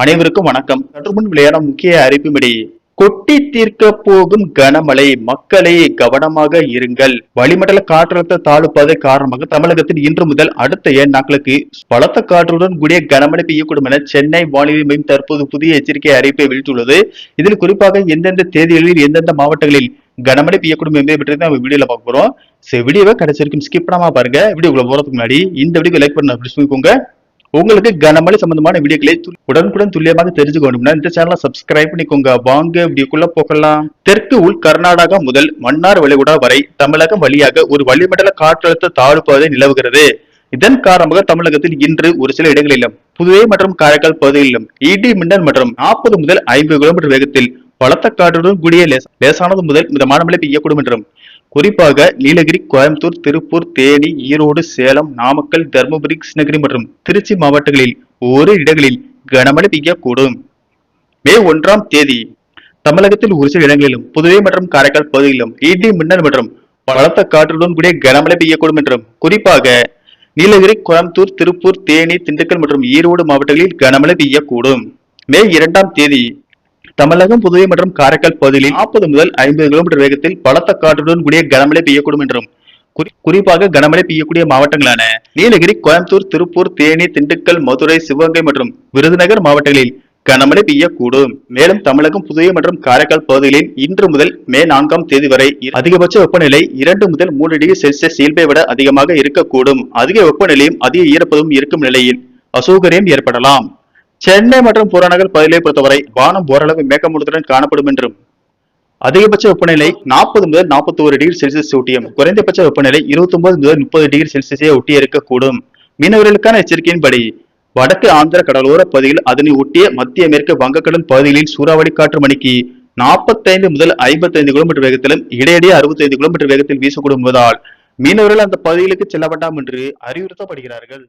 அனைவருக்கும் வணக்கம். சற்று முன் வெளியான முக்கிய அறிவிப்பின்படி கொட்டி தீர்க்க போகும் கனமழை, மக்களை கவனமாக இருங்கள். வளிமண்டல காற்றழுத்த தாழ்வு பாதை காரணமாக தமிழகத்தில் இன்று முதல் அடுத்த 7 நாட்களுக்கு பலத்த காற்றுடன் கூடிய கனமழை பெய்யக்கூடும் என சென்னை வானிலை மையம் தற்போது புதிய எச்சரிக்கை அறிவிப்பை வெளியிட்டுள்ளது. இதில் குறிப்பாக எந்தெந்த தேதிகளில் எந்தெந்த மாவட்டங்களில் கனமழை பெய்யக்கூடும் என்பதை பற்றி நம்ம வீடியோல பார்க்க போறோம். வீடியோவை கடைசி வரைக்கும் ஸ்கிப் பண்ணாம பாருங்க. வீடியோக்குள்ள போறதுக்கு முன்னாடி இந்த வீடியோ லைக் பண்ண சொல்லிக்கோங்க. உங்களுக்கு கனமழை சம்பந்தமான வீடியோக்களை உடனுக்குடன் துல்லியமாக தெரிஞ்சுக்கணும்னா இந்த சேனலை சப்ஸ்கிரைப் பண்ணிக்கோங்க. வாங்க வீடியோக்குள்ள போகலாம். தெற்கு உள் கர்நாடகா முதல் மன்னார் வளைகுடா வரை தமிழகம் வழியாக ஒரு வளிமண்டல காற்றழுத்த தாழ்வு பாதை நிலவுகிறது. இதன் காரணமாக தமிழகத்தில் இன்று ஒரு சில இடங்களிலும் புதுவை மற்றும் காரைக்கால் பகுதிகளிலும் இடி மின்னல் மற்றும் 40 முதல் 50 கிலோமீட்டர் வேகத்தில் பலத்த காற்றுடன் கூடிய லேசானது முதல் மிதமான மழை பெய்யக்கூடும் என்றும், குறிப்பாக நீலகிரி, கோயம்புத்தூர், திருப்பூர், தேனி, ஈரோடு, சேலம், நாமக்கல், தருமபுரி, கிருஷ்ணகிரி மற்றும் திருச்சி மாவட்டங்களில் ஓரிரு இடங்களில் கனமழை பெய்யக்கூடும். மே 1ஆம் தேதி தமிழகத்தில் ஒரு சில இடங்களிலும் புதுவை மற்றும் காரைக்கால் பகுதிகளிலும் இடி மின்னல் மற்றும் பலத்த காற்றுடன் கூடிய கனமழை பெய்யக்கூடும் என்றும், குறிப்பாக நீலகிரி, கோயம்புத்தூர், திருப்பூர், தேனி, திண்டுக்கல் மற்றும் ஈரோடு மாவட்டங்களில் கனமழை பெய்யக்கூடும். மே 2ஆம் தேதி தமிழகம், புதுவை மற்றும் காரைக்கால் பகுதிகளில் 40 முதல் 50 கிலோமீட்டர் வேகத்தில் பலத்த காற்றுடன் கூடிய கனமழை பெய்யக்கூடும் என்றும், குறிப்பாக கனமழை பெய்யக்கூடிய மாவட்டங்களான நீலகிரி, கோயம்புத்தூர், திருப்பூர், தேனி, திண்டுக்கல், மதுரை, சிவகங்கை மற்றும் விருதுநகர் மாவட்டங்களில் கனமழை பெய்யக்கூடும். மேலும் தமிழகம், புதுவை மற்றும் காரைக்கால் பகுதிகளில் இன்று முதல் மே 4ஆம் தேதி வரை அதிகபட்ச வெப்பநிலை 2 முதல் 3 டிகிரி செல்சியஸ் இயல்பை விட அதிகமாக இருக்கக்கூடும். அதிக வெப்பநிலையும் அதிக ஈரப்பதமும் இருக்கும் நிலையில் அசௌகரியம் ஏற்படலாம். சென்னை மற்றும் புறநகர் பகுதிகளை பொறுத்தவரை வானம் ஓரளவு மேகமூட்டத்துடன் காணப்படும் என்றும், அதிகபட்ச வெப்பநிலை 40 முதல் 41 டிகிரி செல்சியஸ் ஒட்டியும், குறைந்தபட்ச வெப்பநிலை 29 முதல் 30 டிகிரி செல்சியஸை ஒட்டி இருக்கக்கூடும். மீனவர்களுக்கான எச்சரிக்கையின்படி வடக்கு ஆந்திர கடலோர பகுதியில் அதனை ஒட்டிய மத்திய மேற்கு வங்கக்கடல் பகுதிகளில் சூறாவளி காற்று மணிக்கு 45 முதல் 55 கிலோமீட்டர் வேகத்திலும் இடையிடையே 65 கிலோமீட்டர் வேகத்தில் வீசக்கூடும் என்பதால் மீனவர்கள் அந்த பகுதிகளுக்கு செல்ல வேண்டாம் என்று அறிவுறுத்தப்படுகிறார்கள்.